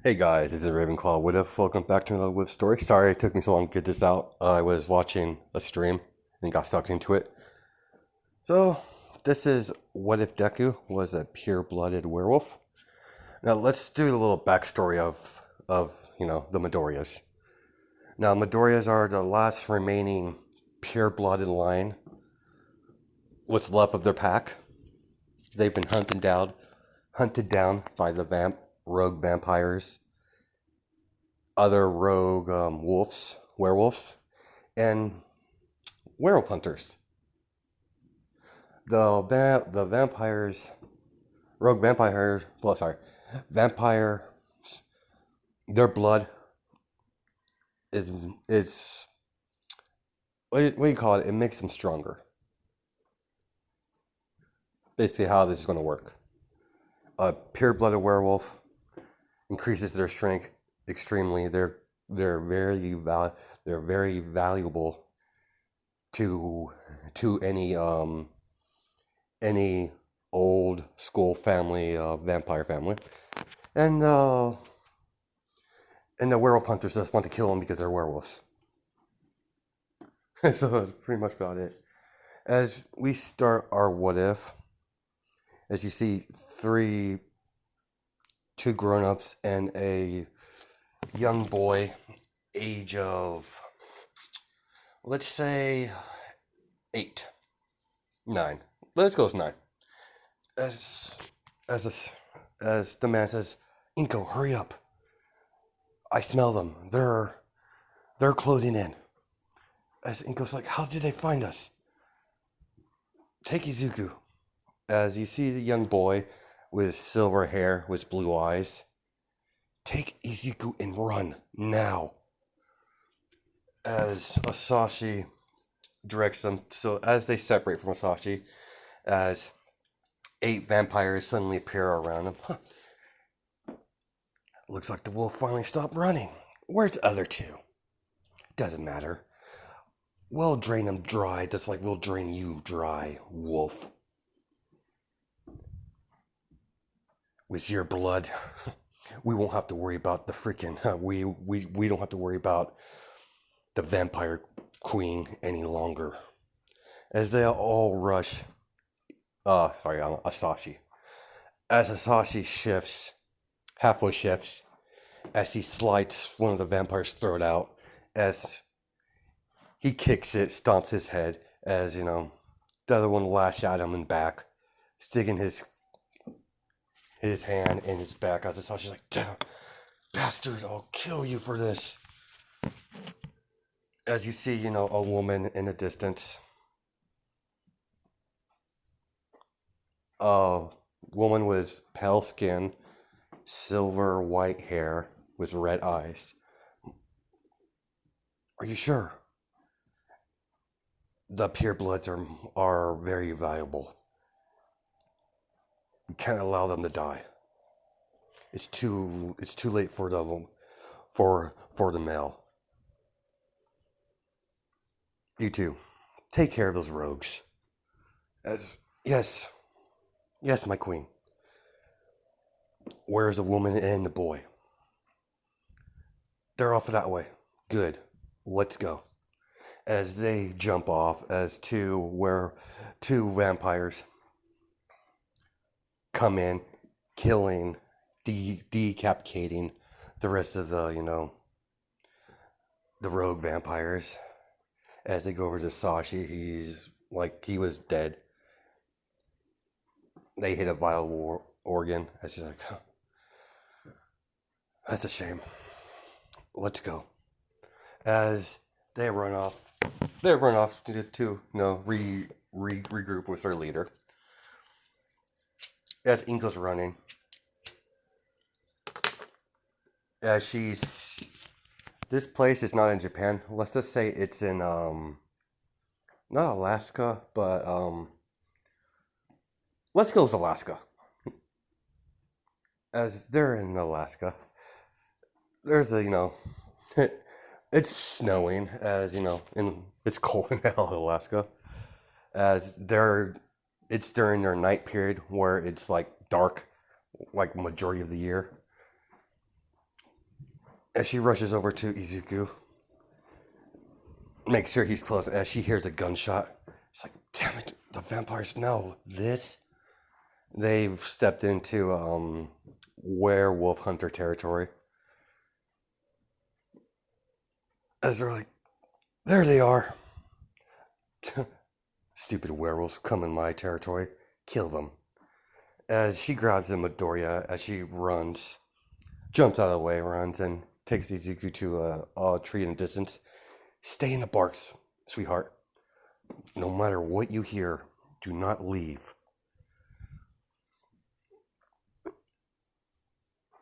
Hey guys, this is Ravenclaw. What if? Welcome back to another Wolf story. Sorry it took me so long to get this out. I was watching a stream and got sucked into it. So, this is what if Deku was a pure-blooded werewolf. Now let's do a little backstory of the Midoriyas. Now Midoriyas are the last remaining pure-blooded line. What's left of their pack? They've been hunted down by the rogue vampires, other rogue werewolves, and werewolf hunters. The vampires, rogue vampires. Well, sorry, vampire. Their blood is what do you call it? It makes them stronger. Basically, how this is going to work. A pure-blooded werewolf increases their strength extremely. They're very valuable to any old school family, vampire family, and uh, and the werewolf hunters just want to kill them because they're werewolves. So that's pretty much about it. As we start our what if, as you see, two grown-ups and a young boy, age of, let's say, 8, 9. Let's go with 9. As as as the man says, Inko, hurry up! I smell them. They're closing in. As Inko's like, how did they find us? Take Izuku. As you see the young boy with silver hair, with blue eyes, take Izuku and run now. As Asashi directs them, so as they separate from Asashi, as 8 vampires suddenly appear around them. Huh. Looks like the wolf finally stopped running. Where's the other 2? Doesn't matter. We'll drain them dry, just like we'll drain you dry, wolf. With your blood, we won't have to worry about the freaking. We don't have to worry about the vampire queen any longer. As they all rush. Asashi. As Asashi halfway shifts, as he slides one of the vampires' throat out, as he kicks it, stomps his head, as the other one lashes at him and back, sticking his hand in his back. As Asashi's like, damn, bastard, I'll kill you for this. As you see, a woman in the distance. A woman with pale skin, silver white hair, with red eyes. Are you sure? The purebloods are very valuable. We can't allow them to die. It's too late for the male. You two, take care of those rogues. Yes, yes, my queen. Where's the woman and the boy? They're off that way. Good. Let's go. As they jump off, as two vampires come in, killing, decapitating the rest of the rogue vampires. As they go over to Sashi, he's like he was dead. They hit a vital organ. As she's like, huh, that's a shame. Let's go. As they run off to regroup with their leader. As Inko's running, as this place is not in Japan. Let's just say it's in not Alaska, but let's go with Alaska. As they're in Alaska, there's it's snowing, as and it's cold in hell in Alaska. It's during their night period where it's like dark, like majority of the year. As she rushes over to Izuku, make sure he's close. As she hears a gunshot, it's like, damn it, the vampires know this. They've stepped into werewolf hunter territory. As they're like, there they are. Stupid werewolves come in my territory. Kill them. As she grabs the Midoriya, as she runs, jumps out of the way, runs, and takes Izuku to a tree in the distance. Stay in the barks, sweetheart. No matter what you hear, do not leave.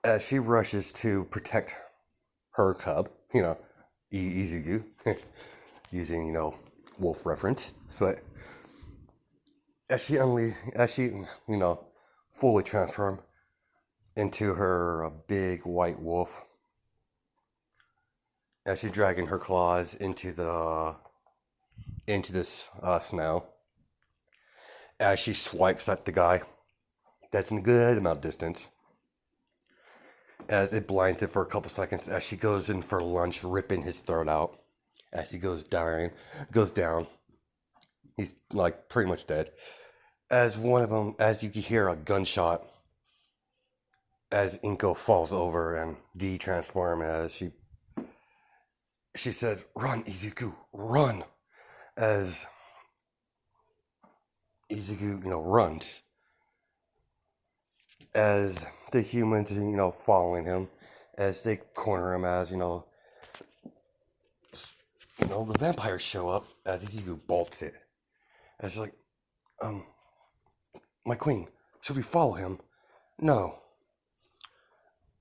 As she rushes to protect her cub, Izuku, using, wolf reference, but as she, fully transformed into her big white wolf, as she's dragging her claws into this snow, as she swipes at the guy that's in a good amount of distance, as it blinds it for a couple seconds, as she goes in for lunch, ripping his throat out, as he goes down, he's like pretty much dead. As one of them, as you can hear a gunshot, as Inko falls over and de-transform, as she said, "Run, Izuku, run!" As Izuku, runs, as the humans, following him, as they corner him, as the vampires show up, as Izuku bolts it, as like, my queen, should we follow him? No.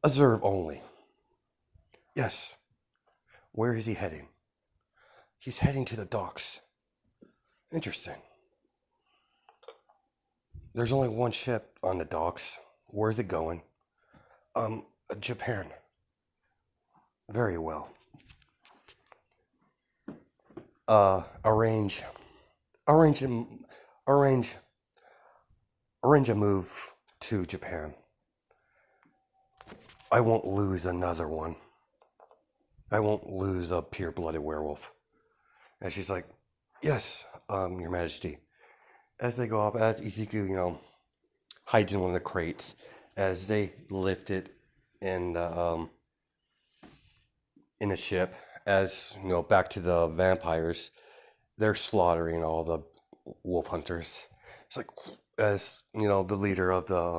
Observe only. Yes. Where is he heading? He's heading to the docks. Interesting. There's only one ship on the docks. Where is it going? Japan. Very well. Arrange a move to Japan. I won't lose another one. I won't lose a pure-blooded werewolf. And she's like, yes, Your Majesty. As they go off, as Izuku, hides in one of the crates, as they lift it in the ship, as back to the vampires, they're slaughtering all the wolf hunters. It's like, as the leader of the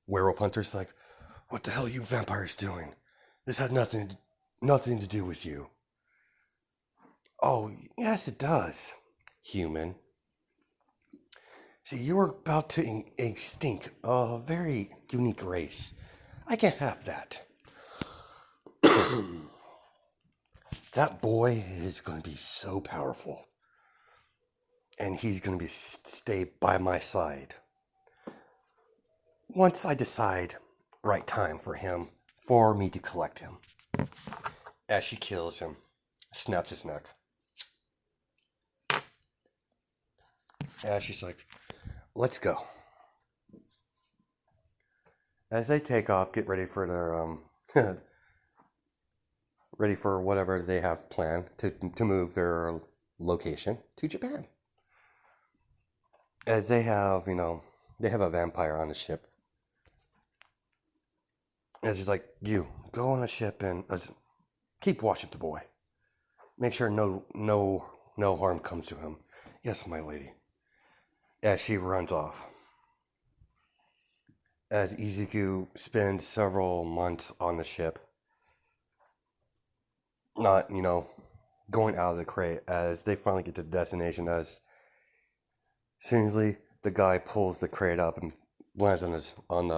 werewolf hunters, like, what the hell are you vampires doing? This had nothing to do with you. Oh, yes, it does, human. See, you were about to extinct a very unique race. I can't have that. That boy is going to be so powerful. And he's going to stay by my side. Once I decide right time for me to collect him. As she kills him, snaps his neck. As she's like, let's go. As they take off, get ready for their ready for whatever they have planned to move their location to Japan. As they have, they have a vampire on the ship. As he's like, you go on a ship and keep watch of the boy. Make sure no harm comes to him. Yes, my lady. As she runs off. As Izuku spends several months on the ship, not, going out of the crate, as they finally get to the destination, as seriously, the guy pulls the crate up and lands on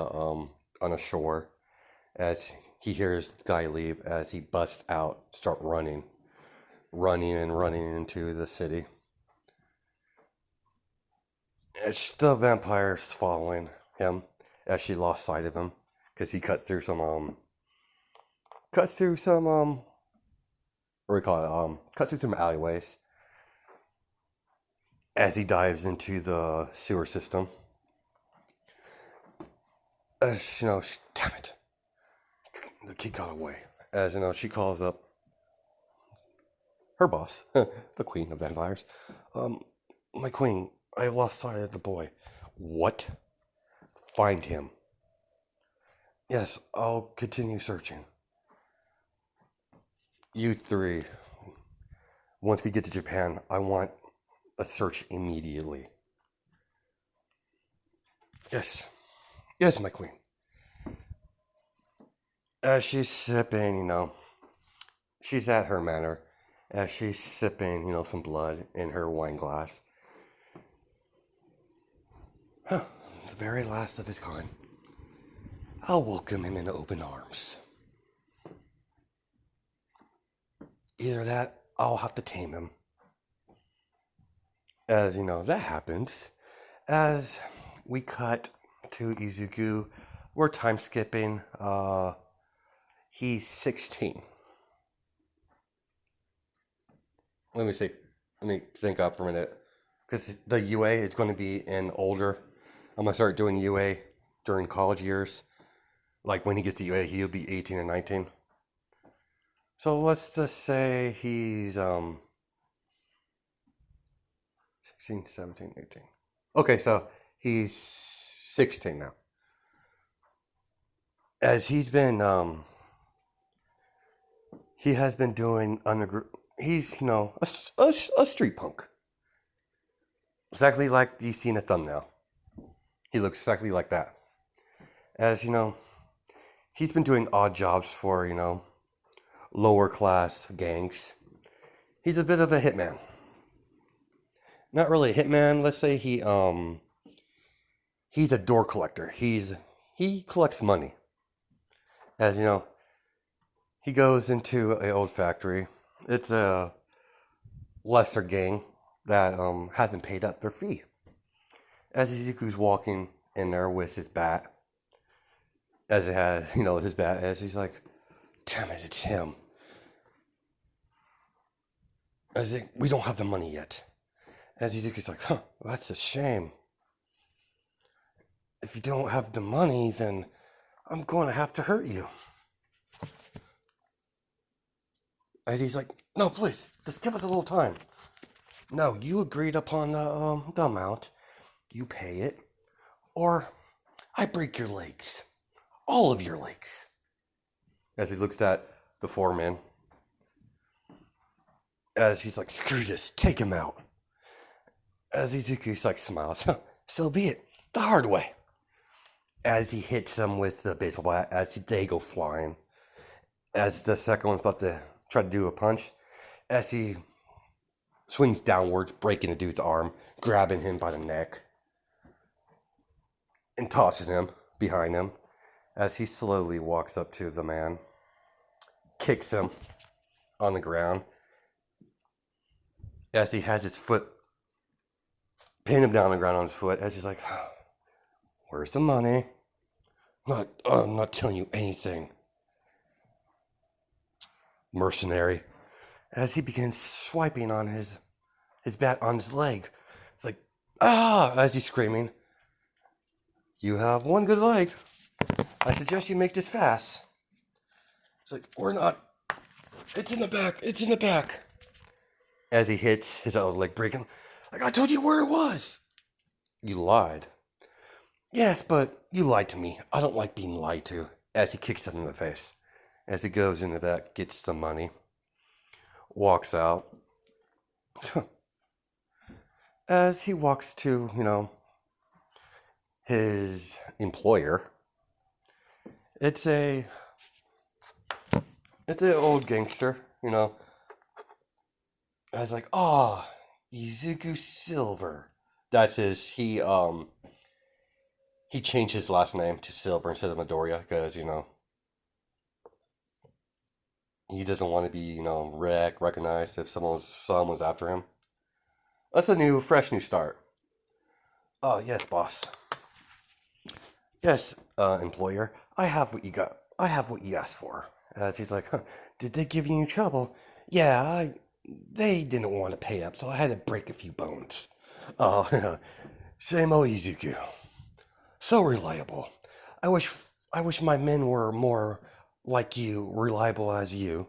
a shore, as he hears the guy leave, as he busts out, start running into the city. It's the vampire's following him, as she lost sight of him, because he cuts through some alleyways, as he dives into the sewer system. As damn it, the kid got away. As you know, she calls up her boss, the queen of vampires. My queen, I lost sight of the boy. What? Find him. Yes, I'll continue searching. You three, once we get to Japan, I want a search immediately. Yes. Yes, my queen. As she's sipping, she's at her manor. As she's sipping, some blood in her wine glass. Huh, the very last of his kind. I'll welcome him in open arms. Either that, I'll have to tame him. As that happens. As we cut to Izuku, we're time skipping. He's 16. Let me see. Let me think up for a minute. Because the UA is going to be in older. I'm going to start doing UA during college years. Like when he gets to UA, he'll be 18 and 19. So let's just say he's 16, 17, 18. Okay, so he's 16 now. As he's been, he has been doing underground. He's, a street punk. Exactly like you see in the thumbnail. He looks exactly like that. As, he's been doing odd jobs for, lower class gangs. He's a bit of a hitman. Not really a hitman. Let's say he's a door collector. He collects money. As he goes into an old factory. It's a lesser gang that hasn't paid up their fee. As Izuku's walking in there with his bat, as it has, his bat, as he's like, damn it, it's him. As we don't have the money yet. As Izuku's like, that's a shame. If you don't have the money, then I'm going to have to hurt you. And he's like, no, please, just give us a little time. No, you agreed upon the amount. You pay it, or I break your legs. All of your legs. As he looks at the foreman. As he's like, screw this, take him out. As Izuku's like smiles, so be it, the hard way. As he hits him with the baseball bat, as they go flying. As the second one's about to try to do a punch, as he swings downwards, breaking the dude's arm, grabbing him by the neck, and tosses him behind him. As he slowly walks up to the man, kicks him on the ground. As he has his foot, pin him down on the ground on his foot, as he's like, where's the money? I'm not telling you anything. Mercenary. As he begins swiping on his bat on his leg. It's like, as he's screaming, you have one good leg. I suggest you make this fast. It's like, we're not. It's in the back. As he hits his other leg breaking, like, I told you where it was. You lied. Yes, but you lied to me. I don't like being lied to. As he kicks him in the face. As he goes in the back, gets some money. Walks out. As he walks to, his employer. It's an old gangster, I was like, Izuku Silver. That's his. He changed his last name to Silver instead of Midoriya because he doesn't want to be recognized if someone's after him. That's a fresh new start. Oh yes, boss. Yes, employer. I have what you got. I have what you asked for. As he's like, did they give you any trouble? Yeah, they didn't want to pay up, so I had to break a few bones. Oh, same old Izuku. So reliable. I wish my men were more like you, reliable as you.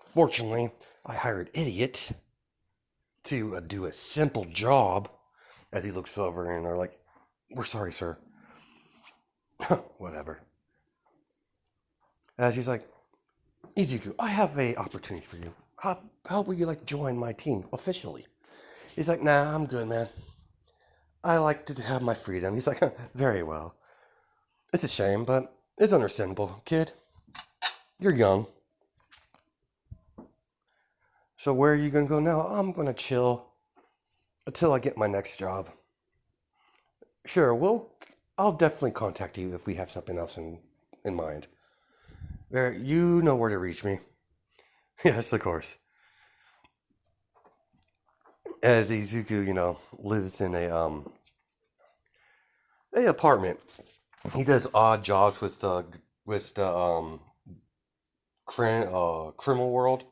Fortunately, I hired idiots to do a simple job. As he looks over and are like, "We're sorry, sir." Whatever. As he's like, "Izuku, I have a opportunity for you. How would you like to join my team officially?" He's like, "Nah, I'm good, man. I like to have my freedom." He's like, "Very well. It's a shame, but it's understandable, kid. You're young. So where are you gonna go now?" "I'm gonna chill until I get my next job." "Sure, I'll definitely contact you if we have something else in mind. You know where to reach me." Yes, of course. As Izuku, lives in a apartment. He does odd jobs with the criminal world.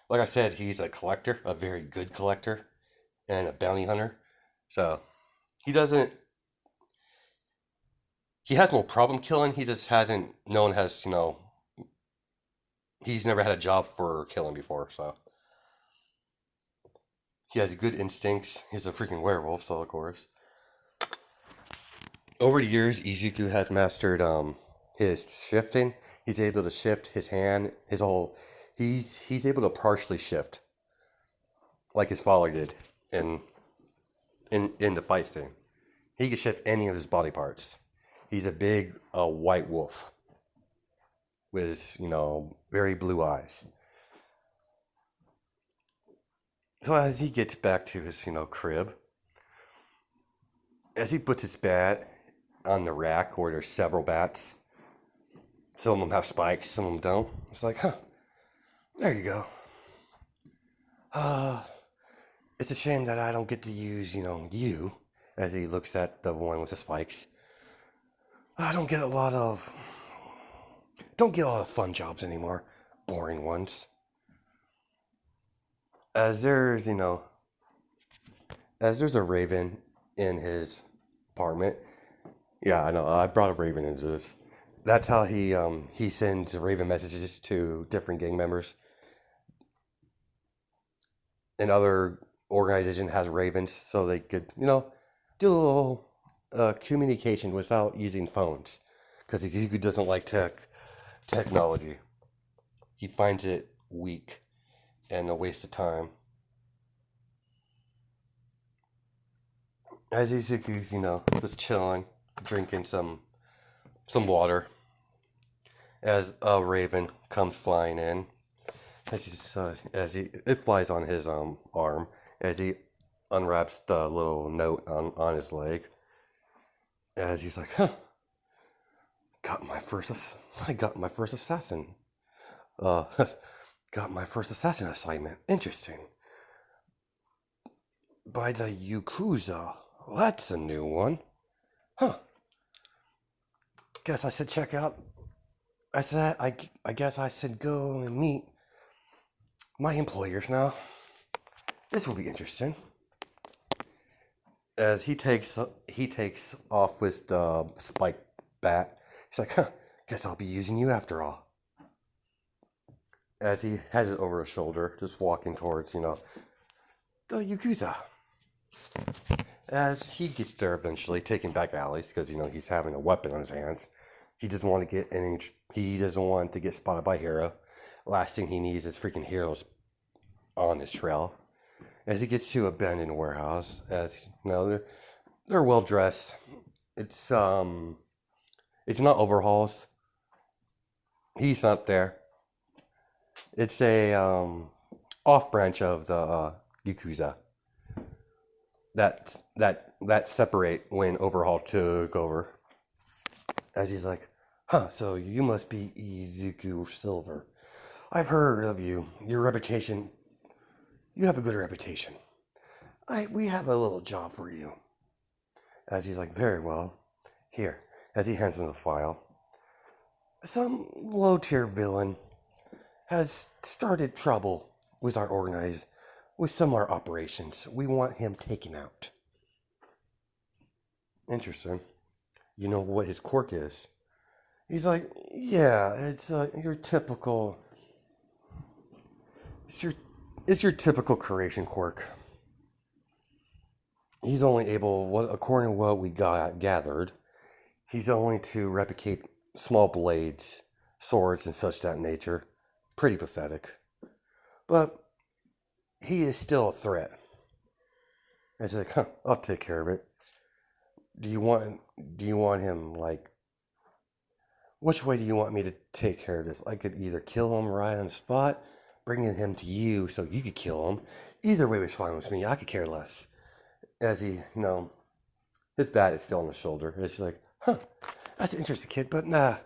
Like I said, he's a collector, a very good collector, and a bounty hunter. So he doesn't. He has no problem killing. He just hasn't. No one has. He's never had a job for killing before. So he has good instincts. He's a freaking werewolf, so of course. Over the years, Izuku has mastered his shifting. He's able to shift his hand, his whole. He's able to partially shift, like his father did in in the fight scene. He can shift any of his body parts. He's a big white wolf with very blue eyes. So as he gets back to his crib, as he puts his bat on the rack where there's several bats, some of them have spikes, some of them don't. It's like, there you go. Uh, it's a shame that I don't get to use, you, as he looks at the one with the spikes. I don't get a lot of fun jobs anymore. Boring ones. As there's, as there's a raven in his apartment. Yeah, I know. I brought a raven into this. That's how he sends raven messages to different gang members. Another organization has ravens, so they could do a little communication without using phones, because he doesn't like technology. He finds it weak and a waste of time. As Izuku's, just chilling, drinking some water, as a raven comes flying in, as he it flies on his arm, as he unwraps the little note on his leg, as he's like, "Huh, I got my first assassin, uh, got my first assassin assignment. Interesting. By the Yakuza. That's a new one. Huh. Guess I should check out. I guess I should go and meet my employers now. This will be interesting." As he takes off with the spike bat, he's like, "Guess I'll be using you after all." As he has it over his shoulder, just walking towards the Yakuza. As he gets there eventually, taking back alleys because he's having a weapon on his hands. He doesn't want to get any. He doesn't want to get spotted by Hero. Last thing he needs is freaking Heroes on his trail. As he gets to a abandoned warehouse, as they're well dressed. It's it's not overhauls. He's not there. It's a off branch of the Yakuza that separate when overhaul took over. As he's like, so you must be Izuku Silver. I've heard of you. Your reputation. You have a good reputation. We have a little job for you." As he's like, "Very well. Here." As he hands him the file. "Some low tier villain has started trouble with with some of our operations. We want him taken out." "Interesting. You know what his quirk is?" He's like, yeah, it's your typical, it's your, it's your typical creation quirk. He's only able, according to what we gathered, he's only to replicate small blades, swords, and such that nature. Pretty pathetic. But he is still a threat. I was like, huh, I'll take care of it. Do you want him like which way do you want me to take care of this? I could either kill him right on the spot, bringing him to you so you could kill him. Either way was fine with me. I could care less. As he, his bat is still on his shoulder. It's like, huh, that's an interesting kid, but nah.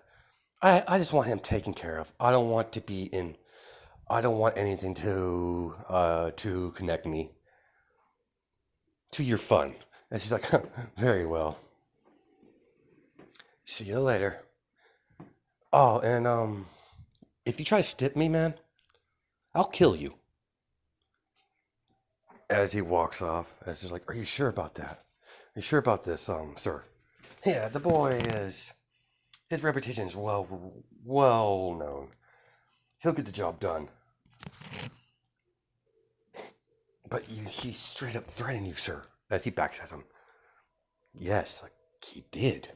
I just want him taken care of. I don't want to be in. I don't want anything to connect me to your fun. And she's like, huh, very well. See you later. Oh, and if you try to stip me, man, I'll kill you. As he walks off, as he's like, are you sure about that? Are you sure about this, sir? Yeah, the boy is. His reputation is well known. He'll get the job done. But he straight up threatened you, sir. As he backs at him. Yes, like he did.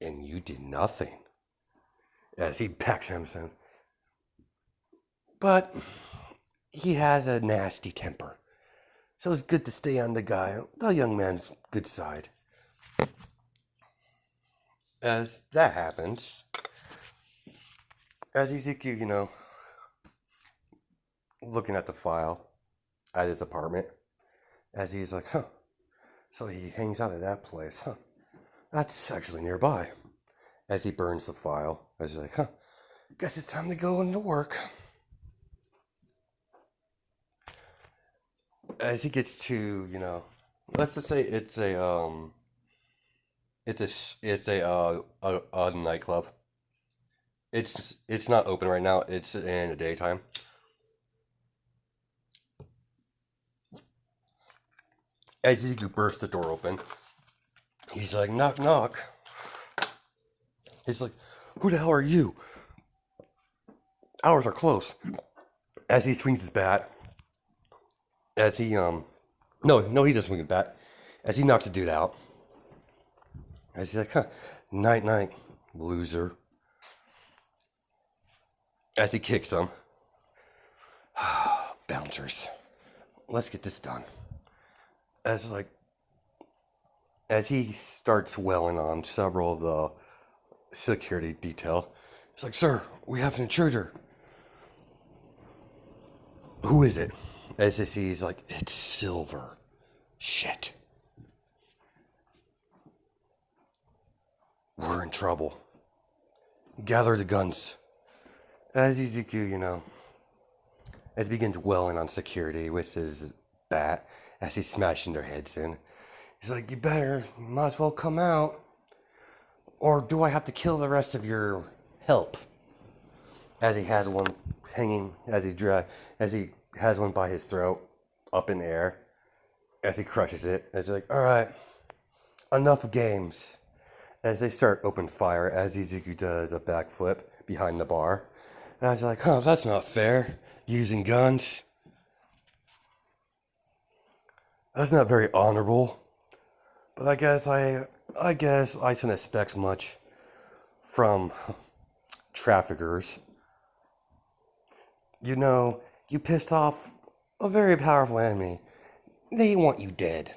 And you did nothing. As he backs at him, saying, but he has a nasty temper. So it's good to stay on the young man's good side. As that happens, as Ezekiel, looking at the file at his apartment, as he's like, huh, so he hangs out at that place, huh, that's actually nearby. As he burns the file, as he's like, huh, guess it's time to go into work. As he gets to, let's just say it's a nightclub. It's not open right now. It's in the daytime. As Ezekiel bursts the door open, he's like, knock, knock. He's like, who the hell are you? Hours are close. As he swings his bat, as he, no, he doesn't swing his bat. As he knocks the dude out, as he's like, huh, night, night, loser. As he kicks him, bouncers, let's get this done. As he starts welling on several of the security detail, he's like, sir, we have an intruder. Who is it? As they see, he's like, it's Silver. Shit. We're in trouble. Gather the guns. As Ezekiel, as he begins welling on security with his bat, as he's smashing their heads in, he's like, you might as well come out. Or do I have to kill the rest of your help? As he has one hanging, as he has one by his throat, up in the air, as he crushes it, as he's like, all right, enough games. As they start open fire, as Ezekiel does a backflip behind the bar. And I was like, huh, that's not fair. Using guns. That's not very honorable. But I guess I shouldn't expect much from traffickers. You pissed off a very powerful enemy. They want you dead.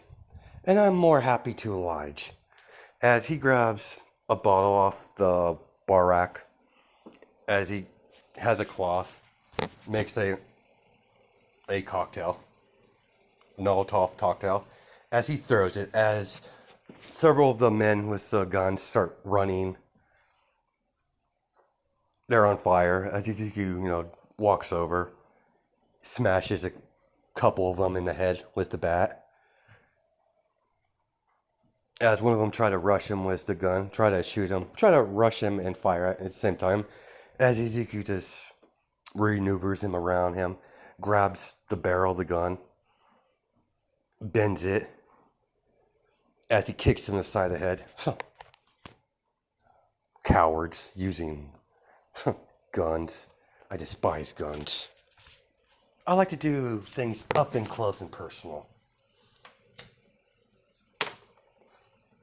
And I'm more happy to oblige. As he grabs a bottle off the bar rack, as he has a cloth, makes a cocktail, Molotov cocktail, as he throws it, as several of the men with the guns start running. They're on fire. As Ezekiel, walks over, smashes a couple of them in the head with the bat. As one of them try to rush him with the gun, try to shoot him, try to rush him and fire at the same time. As Ezekiel just maneuvers him around him, grabs the barrel of the gun, bends it, as he kicks him in the side of the head. cowards using guns. I despise guns. I like to do things up and close and personal.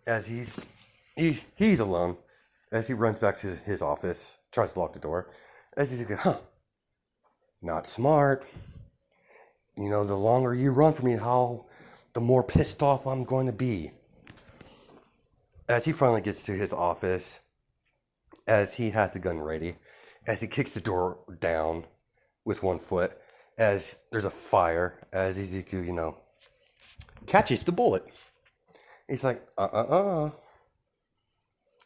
As he's alone, as he runs back to his office, tries to lock the door, as he's like, not smart. You know, the longer you run from me, the more pissed off I'm going to be. As he finally gets to his office, as he has the gun ready, as he kicks the door down with one foot, as there's a fire, as Ezekiel, catches the bullet. He's like,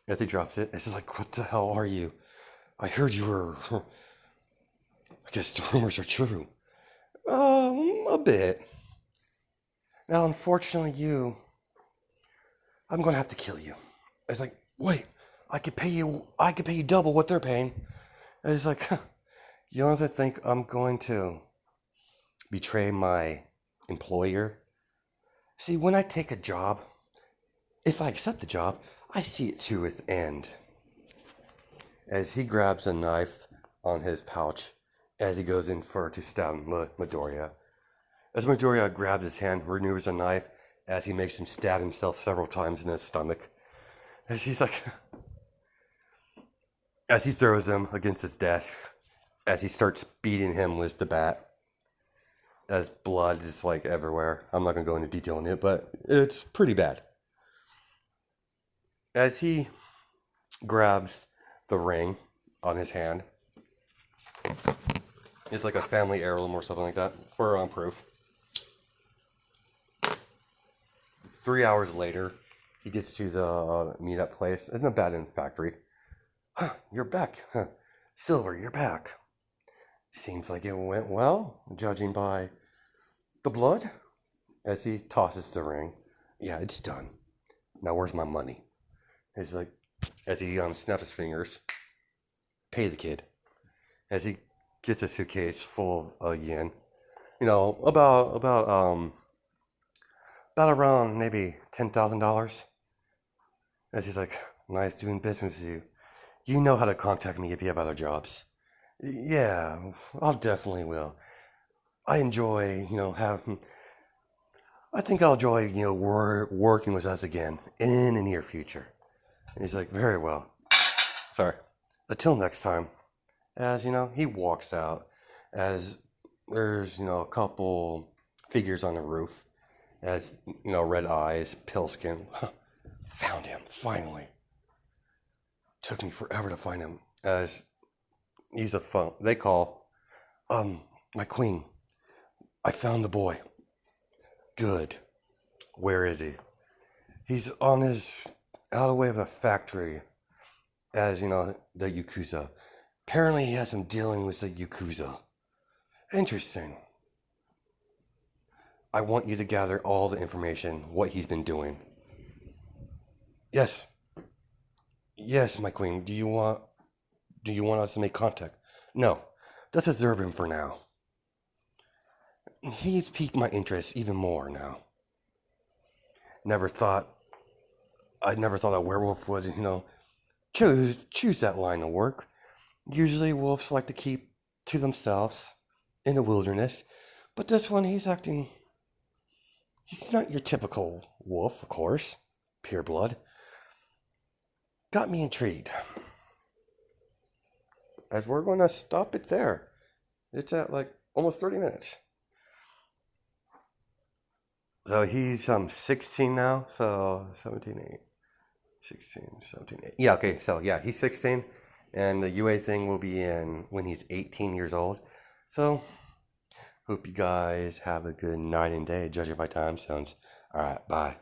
As he drops it, it's just like, what the hell are you? I heard you were... I guess the rumors are true. A bit. Now, unfortunately, I'm gonna have to kill you. It's like, wait, I could pay you double what they're paying. And it's like, you don't have to think I'm going to betray my employer. See, when I take a job, if I accept the job, I see it to its end. As he grabs a knife on his pouch, as he goes in to stab Midoriya. As Midoriya grabs his hand, renews a knife, as he makes him stab himself several times in his stomach. As he's like... as he throws him against his desk, as he starts beating him with the bat, as blood is like everywhere. I'm not going to go into detail on it, but it's pretty bad. As he grabs the ring on his hand, it's like a family heirloom or something like that, for proof. 3 hours later, he gets to the meetup place. It's an abandoned factory. You're back. Silver, you're back. Seems like it went well, judging by the blood. As he tosses the ring. Yeah, it's done. Now where's my money? It's like, as he snaps his fingers. Pay the kid. As he gets a suitcase full of yen. About around maybe $10,000. As he's like, nice doing business with you. You know how to contact me if you have other jobs. Yeah, I'll definitely will. I enjoy, I think I'll enjoy, working with us again in the near future. And he's like, very well. Sorry. Until next time. As, he walks out. As there's, a couple figures on the roof. As, red eyes, pale skin. Found him, finally. Took me forever to find him. As he's a phone. They call. My queen. I found the boy. Good. Where is he? He's on his out of the way of a factory. As the Yakuza. Apparently he has some dealing with the Yakuza. Interesting. I want you to gather all the information, what he's been doing. Yes. Yes, my queen. Do you want us to make contact? No. Let's observe him for now. He's piqued my interest even more now. I never thought a werewolf would, choose that line of work. Usually wolves like to keep to themselves in the wilderness, but this one he's not your typical wolf, of course. Pure blood. Got me intrigued. As we're going to stop it there. It's at like almost 30 minutes. So he's 16 now, so 17, 8. 16, 17, 8. Yeah, okay, so yeah, he's 16, and the UA thing will be in when he's 18 years old. So, hope you guys have a good night and day, judging by time zones. Alright, bye.